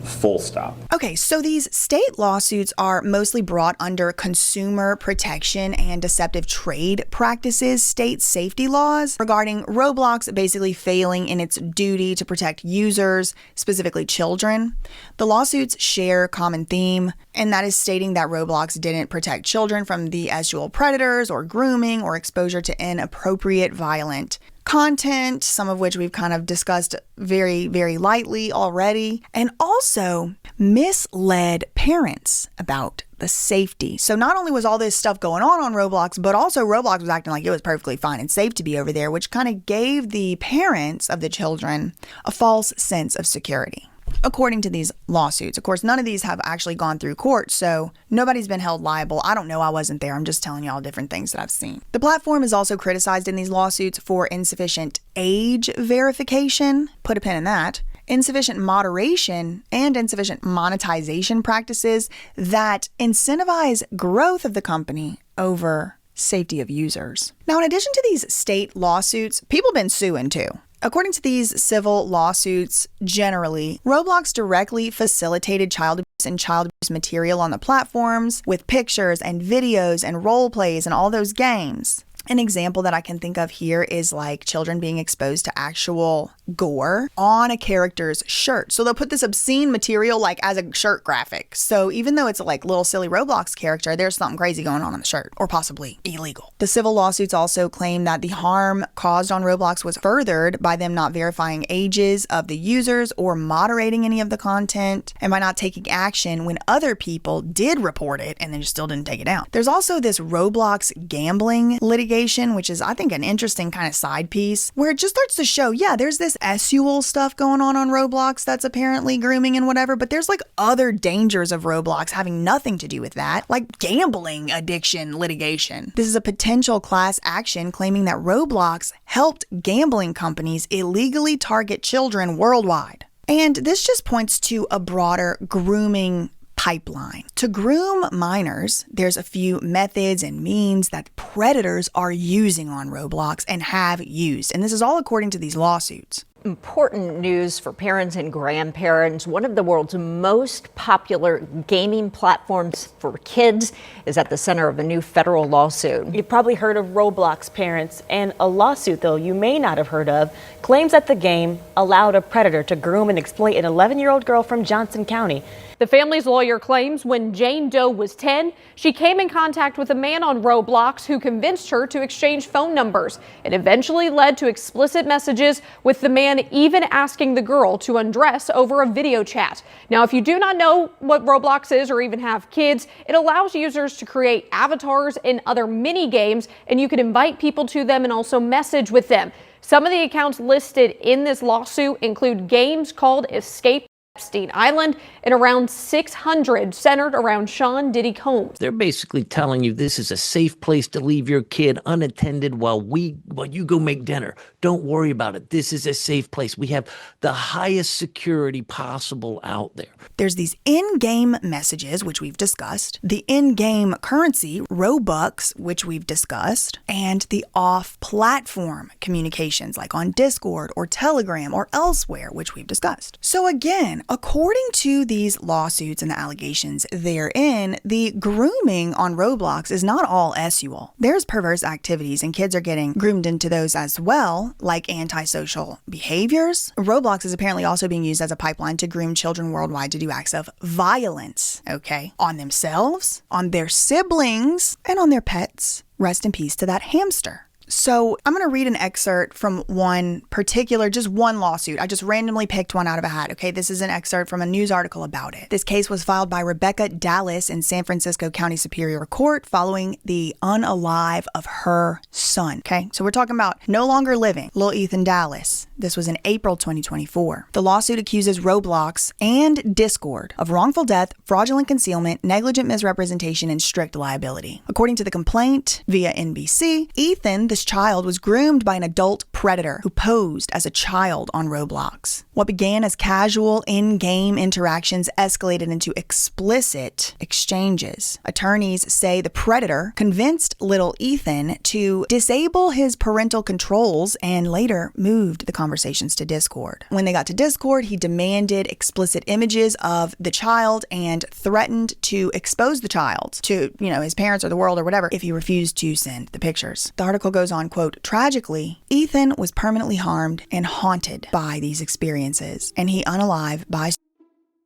Full stop. Okay, so these state lawsuits are mostly brought under consumer protection and deceptive trade practices, state safety laws regarding Roblox basically failing in its duty to protect users, specifically children. The lawsuits share a common theme, and that is stating that Roblox didn't protect children from the sexual predators or grooming or exposure to inappropriate violent content, some of which we've kind of discussed very, very lightly already, and also misled parents about the safety. So not only was all this stuff going on Roblox, but also Roblox was acting like it was perfectly fine and safe to be over there, which kind of gave the parents of the children a false sense of security. According to these lawsuits. Of course, none of these have actually gone through court, so nobody's been held liable. I don't know. I wasn't there. I'm just telling y'all different things that I've seen. The platform is also criticized in these lawsuits for insufficient age verification. Put a pin in that. Insufficient moderation and insufficient monetization practices that incentivize growth of the company over safety of users. Now, in addition to these state lawsuits, people have been suing too. According to these civil lawsuits, generally, Roblox directly facilitated child abuse and child abuse material on the platforms with pictures and videos and role plays and all those games. An example that I can think of here is like children being exposed to actual gore on a character's shirt. So they'll put this obscene material like as a shirt graphic. So even though it's a like little silly Roblox character, there's something crazy going on the shirt, or possibly illegal. The civil lawsuits also claim that the harm caused on Roblox was furthered by them not verifying ages of the users or moderating any of the content, and by not taking action when other people did report it and then just still didn't take it down. There's also this Roblox gambling litigation, which is, I think, an interesting kind of side piece where it just starts to show, yeah, there's this sexual stuff going on Roblox that's apparently grooming and whatever, but there's like other dangers of Roblox having nothing to do with that, like gambling addiction litigation. This is a potential class action claiming that Roblox helped gambling companies illegally target children worldwide. And this just points to a broader grooming pipeline. To groom minors, there's a few methods and means that predators are using on Roblox and have used. And this is all according to these lawsuits. Important news for parents and grandparents. One of the world's most popular gaming platforms for kids is at the center of a new federal lawsuit. You've probably heard of Roblox, parents, and a lawsuit, though, you may not have heard of, claims that the game allowed a predator to groom and exploit an 11-year-old girl from Johnson County. The family's lawyer claims when Jane Doe was 10, she came in contact with a man on Roblox who convinced her to exchange phone numbers. It eventually led to explicit messages, with the man even asking the girl to undress over a video chat. Now, if you do not know what Roblox is or even have kids, it allows users to create avatars and other mini games, and you can invite people to them and also message with them. Some of the accounts listed in this lawsuit include games called Escape Epstein Island and around 600 centered around Sean Diddy Combs. They're basically telling you this is a safe place to leave your kid unattended while you go make dinner. Don't worry about it. This is a safe place. We have the highest security possible out there. There's these in-game messages, which we've discussed, the in-game currency, Robux, which we've discussed, and the off-platform communications like on Discord or Telegram or elsewhere, which we've discussed. So again, according to these lawsuits and the allegations therein, the grooming on Roblox is not all sexual. There's perverse activities and kids are getting groomed into those as well, like antisocial behaviors. Roblox is apparently also being used as a pipeline to groom children worldwide to do acts of violence, okay, on themselves, on their siblings, and on their pets. Rest in peace to that hamster. So I'm going to read an excerpt from one particular, just one lawsuit. I just randomly picked one out of a hat. Okay, this is an excerpt from a news article about it. This case was filed by Rebecca Dallas in San Francisco County Superior Court following the unalive of her son. Okay, so we're talking about no longer living, Lil Ethan Dallas. This was in April 2024. The lawsuit accuses Roblox and Discord of wrongful death, fraudulent concealment, negligent misrepresentation, and strict liability. According to the complaint via NBC, Ethan, this child, was groomed by an adult predator who posed as a child on Roblox. What began as casual in-game interactions escalated into explicit exchanges. Attorneys say the predator convinced little Ethan to disable his parental controls and later moved the conversations to Discord. When they got to Discord, he demanded explicit images of the child and threatened to expose the child to, his parents or the world or whatever if he refused to send the pictures. The article goes on, quote, "Tragically, Ethan was permanently harmed and haunted by these experiences, and he unalive by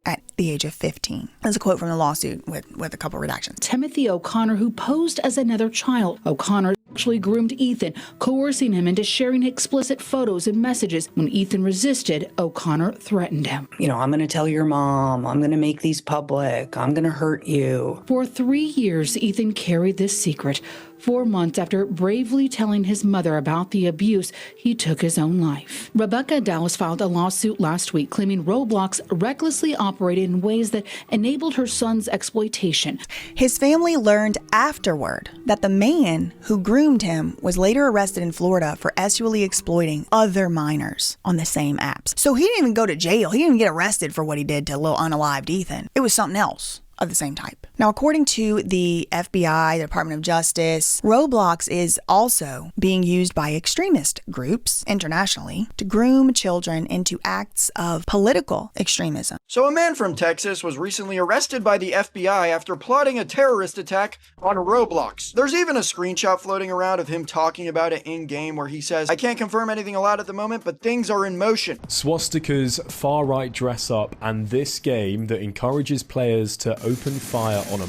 at the age of 15. That's a quote from the lawsuit with a couple redactions. Timothy O'Connor, who posed as another child. O'Connor actually groomed Ethan, coercing him into sharing explicit photos and messages. When Ethan resisted, O'Connor threatened him. I'm going to tell your mom. I'm going to make these public. I'm going to hurt you. For 3 years, Ethan carried this secret. 4 months after bravely telling his mother about the abuse, he took his own life. Rebecca Dallas filed a lawsuit last week claiming Roblox recklessly operated in ways that enabled her son's exploitation. His family learned afterward that the man who groomed him was later arrested in Florida for sexually exploiting other minors on the same apps. So he didn't even go to jail. He didn't even get arrested for what he did to little unalived Ethan. It was something else. of the same type. Now, according to the FBI, the Department of Justice, Roblox is also being used by extremist groups internationally to groom children into acts of political extremism. So a man from Texas was recently arrested by the FBI after plotting a terrorist attack on Roblox. There's even a screenshot floating around of him talking about it in-game where he says, "I can't confirm anything aloud at the moment, but things are in motion." Swastikas, far-right dress-up, and this game that encourages players to open fire on a...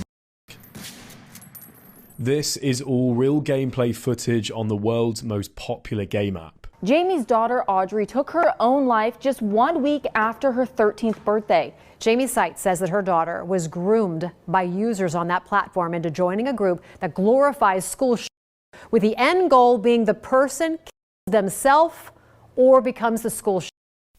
This is all real gameplay footage on the world's most popular game app. Jamie's daughter Audrey took her own life just 1 week after her 13th birthday. Jamie's site says that her daughter was groomed by users on that platform into joining a group that glorifies school with the end goal being the person kills themselves or becomes the school.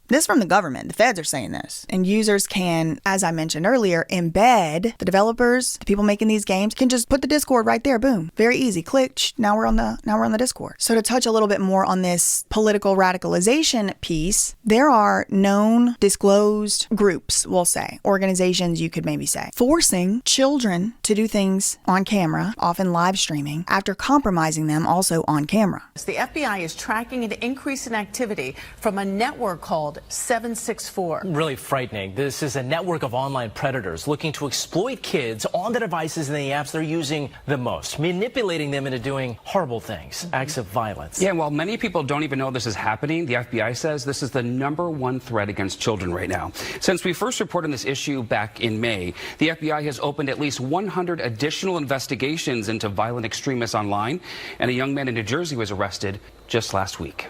This is from the government. The feds are saying this. And users can, as I mentioned earlier, embed the developers, the people making these games, can just put the Discord right there. Boom. Very easy. Click. Now we're on the Discord. So to touch a little bit more on this political radicalization piece, there are known disclosed groups, we'll say, organizations you could maybe say, forcing children to do things on camera, often live streaming, after compromising them also on camera. The FBI is tracking an increase in activity from a network called 764. Really frightening. This is a network of online predators looking to exploit kids on the devices and the apps they're using the most, manipulating them into doing horrible things, acts of violence. Yeah, while many people don't even know this is happening, the FBI says this is the #1 threat against children right now. Since we first reported this issue back in May, the FBI has opened at least 100 additional investigations into violent extremists online, and a young man in New Jersey was arrested just last week.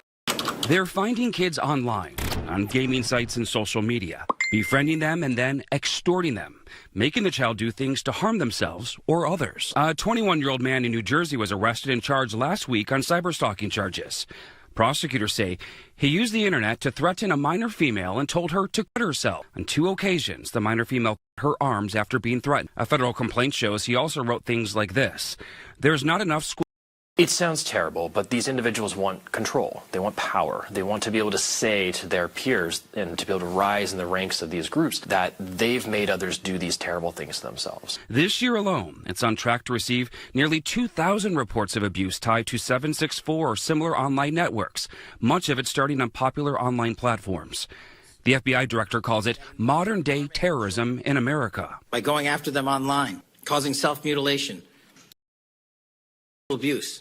They're finding kids online, on gaming sites and social media, befriending them and then extorting them, making the child do things to harm themselves or others. A 21-year-old man in New Jersey was arrested and charged last week on cyberstalking charges. Prosecutors say he used the internet to threaten a minor female and told her to cut herself. On 2 occasions, the minor female cut her arms after being threatened. A federal complaint shows he also wrote things like this: "There's not enough school." It sounds terrible, but these individuals want control. They want power. They want to be able to say to their peers and to be able to rise in the ranks of these groups that they've made others do these terrible things to themselves. This year alone, it's on track to receive nearly 2,000 reports of abuse tied to 764 or similar online networks, much of it starting on popular online platforms. The FBI director calls it modern-day terrorism in America. By going after them online, causing self-mutilation, abuse,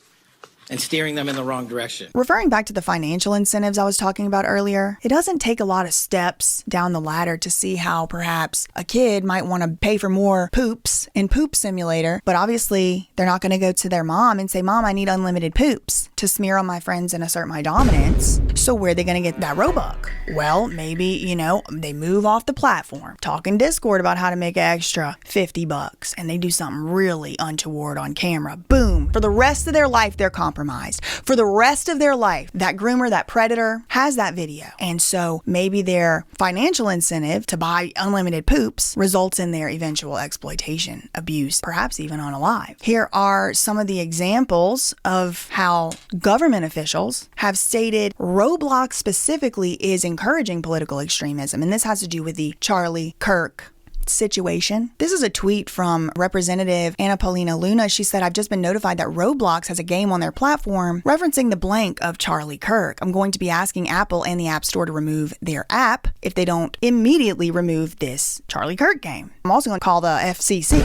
and steering them in the wrong direction. Referring back to the financial incentives I was talking about earlier, it doesn't take a lot of steps down the ladder to see how perhaps a kid might want to pay for more poops in Poop Simulator, but obviously they're not going to go to their mom and say, "Mom, I need unlimited poops to smear on my friends and assert my dominance." So where are they going to get that Robux? Well, maybe, they move off the platform, talk in Discord about how to make an extra $50, and they do something really untoward on camera. Boom. For the rest of their life, they're compromised. For the rest of their life, that groomer, that predator has that video. And so maybe their financial incentive to buy unlimited poops results in their eventual exploitation, abuse, perhaps even unalive. Here are some of the examples of how government officials have stated Roblox specifically is encouraging political extremism. And this has to do with the Charlie Kirk situation. This is a tweet from Representative Anna Paulina Luna. She said, "I've just been notified that Roblox has a game on their platform referencing the blank of Charlie Kirk. I'm going to be asking Apple and the App Store to remove their app if they don't immediately remove this Charlie Kirk game. I'm also going to call the FCC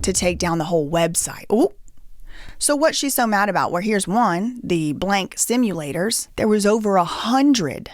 to take down the whole website." Ooh. So what she's so mad about? Well, here's one, the blank simulators. There was over 100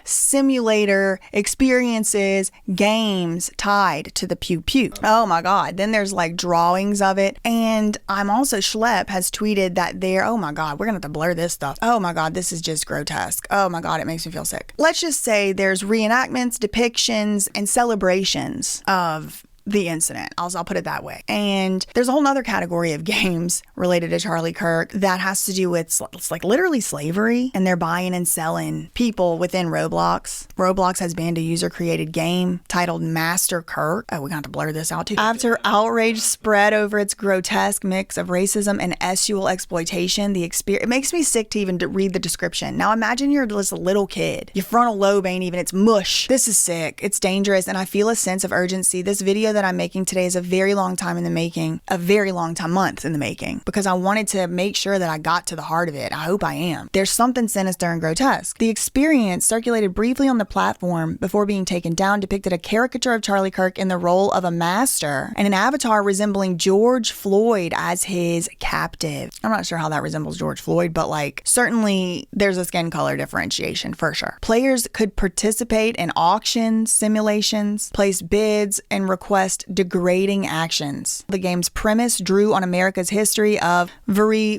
simulator experiences, games tied to the pew pew. Oh my God. Then there's like drawings of it. And I'm also, Schlep has tweeted that oh my God, we're going to have to blur this stuff. Oh my God, this is just grotesque. Oh my God, it makes me feel sick. Let's just say there's reenactments, depictions, and celebrations of the incident. I'll put it that way. And there's a whole nother category of games related to Charlie Kirk that has to do with it's like literally slavery, and they're buying and selling people within Roblox. Roblox has banned a user-created game titled Master Kirk. Oh, we're going to have to blur this out too. After outrage spread over its grotesque mix of racism and sexual exploitation, it makes me sick to even read the description. Now imagine you're just a little kid. Your frontal lobe ain't even, it's mush. This is sick. It's dangerous, and I feel a sense of urgency. This video video that I'm making today is a very long time in the making, a very long time, months in the making, because I wanted to make sure that I got to the heart of it. I hope I am. There's something sinister and grotesque. The experience, circulated briefly on the platform before being taken down, depicted a caricature of Charlie Kirk in the role of a master and an avatar resembling George Floyd as his captive. I'm not sure how that resembles George Floyd, but like certainly there's a skin color differentiation for sure. Players could participate in auctions, simulations, place bids, and request degrading actions. The game's premise drew on America's history of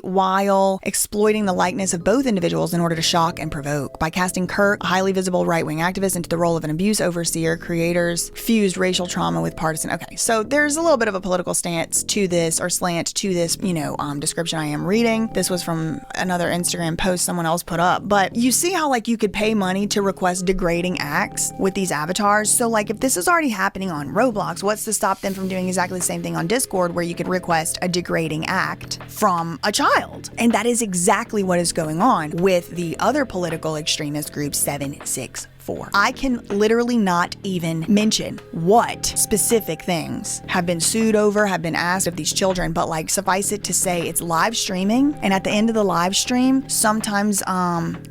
while exploiting the likeness of both individuals in order to shock and provoke. By casting Kirk, a highly visible right-wing activist, into the role of an abuse overseer, creators fused racial trauma with partisan. Okay, so there's a little bit of a political stance to this, or slant to this, description I am reading. This was from another Instagram post someone else put up. But you see how like you could pay money to request degrading acts with these avatars. So like if this is already happening on Roblox, what's to stop them from doing exactly the same thing on Discord, where you could request a degrading act from a child? And that is exactly what is going on with the other political extremist group 764. I can literally not even mention what specific things have been sued over, have been asked of these children, but like suffice it to say it's live streaming, and at the end of the live stream, sometimes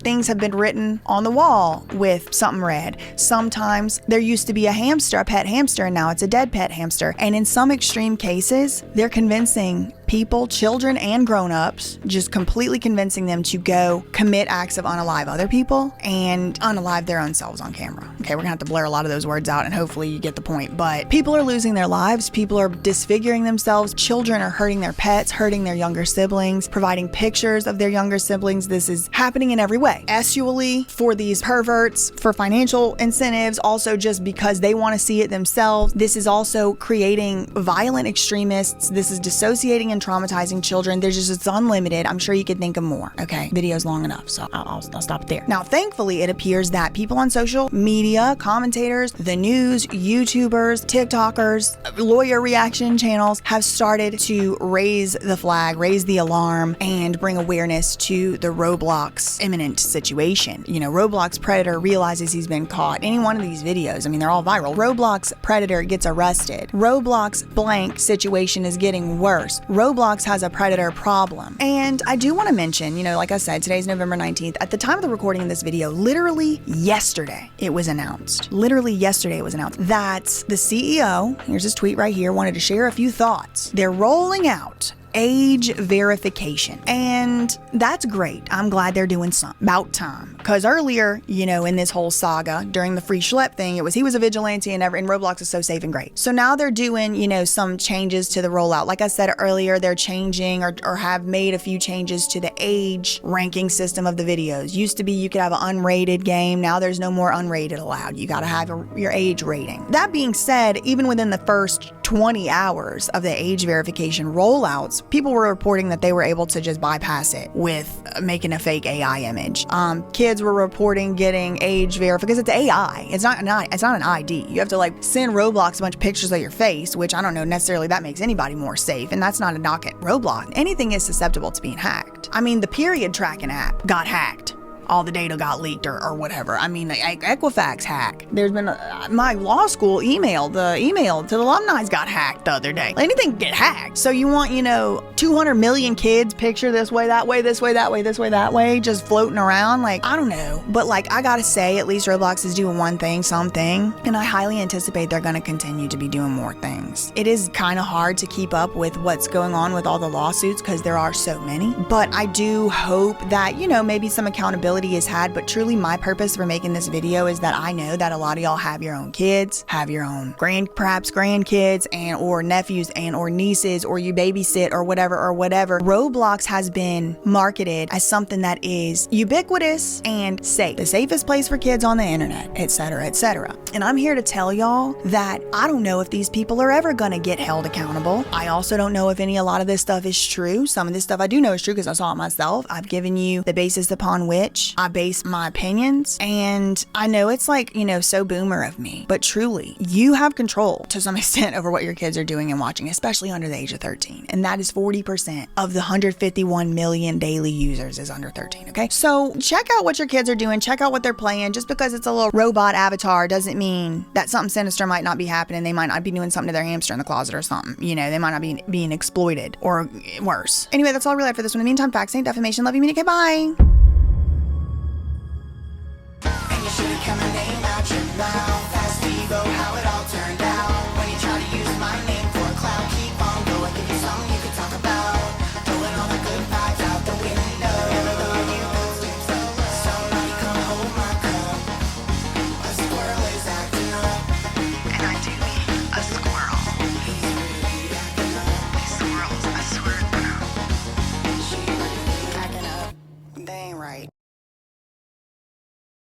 things have been written on the wall with something red. Sometimes there used to be a hamster, a pet hamster, and now it's a dead pet hamster. And in some extreme cases, they're convincing people, children and grown-ups, just completely convincing them to go commit acts of unalive other people and unalive their own selves on camera. Okay, we're gonna have to blur a lot of those words out, and hopefully you get the point. But people are losing their lives, people are disfiguring themselves, children are hurting their pets, hurting their younger siblings, providing pictures of their younger siblings. This is happening in every way. Sexually, for these perverts, for financial incentives, also just because they want to see it themselves. This is also creating violent extremists. This is dissociating and traumatizing children. It's unlimited. I'm sure you could think of more. Okay, video's long enough, so I'll stop there. Now, thankfully, it appears that people on social media, commentators, the news, YouTubers, TikTokers, lawyer reaction channels have started to raise the flag, raise the alarm, and bring awareness to the Roblox imminent situation. Roblox predator realizes he's been caught. Any one of these videos, they're all viral. Roblox predator gets arrested. Roblox blank situation is getting worse. Roblox has a predator problem. And I do want to mention, like I said, today's November 19th. At the time of the recording of this video, literally yesterday, it was announced. Literally yesterday, it was announced that the CEO, here's his tweet right here, wanted to share a few thoughts. They're rolling out age verification, and that's great. I'm glad they're doing something. About time. Because earlier, in this whole saga during the free Schlep thing, he was a vigilante and Roblox is so safe and great. So now they're doing some changes to the rollout. Like I said earlier, they're changing or have made a few changes to the age ranking system of the videos. Used to be you could have an unrated game. Now there's no more unrated allowed. You got to have your age rating. That being said, even within the first 20 hours of the age verification rollouts, people were reporting that they were able to just bypass it with making a fake AI image. Kids were reporting getting age verified because it's AI. It's not an ID. You have to send Roblox a bunch of pictures of your face, which I don't know necessarily that makes anybody more safe. And that's not a knock at Roblox. Anything is susceptible to being hacked. The period tracking app got hacked. All the data got leaked or whatever. The Equifax hack. There's been my law school email, the email to the alumni's got hacked the other day. Anything get hacked. So you want, 200 million kids picture this way, that way, this way, that way, this way, that way, just floating around? I don't know. But I gotta say, at least Roblox is doing one thing, something, and I highly anticipate they're gonna continue to be doing more things. It is kind of hard to keep up with what's going on with all the lawsuits because there are so many. But I do hope that, maybe some accountability is had, but truly my purpose for making this video is that I know that a lot of y'all have your own kids, have your own perhaps grandkids and or nephews and or nieces, or you babysit or whatever. Roblox has been marketed as something that is ubiquitous and safe, the safest place for kids on the internet, etc., etc. And I'm here to tell y'all that I don't know if these people are ever gonna get held accountable. I also don't know if a lot of this stuff is true. Some of this stuff I do know is true because I saw it myself. I've given you the basis upon which which I base my opinions. And I know it's like, so boomer of me, but truly, you have control to some extent over what your kids are doing and watching, especially under the age of 13. And that is 40% of the 151 million daily users is under 13, okay? So check out what your kids are doing, check out what they're playing. Just because it's a little robot avatar doesn't mean that something sinister might not be happening. They might not be doing something to their hamster in the closet or something. They might not be being exploited or worse. Anyway, that's all I really have for this one. In the meantime, facts ain't defamation. Love you, mean it. Okay, bye.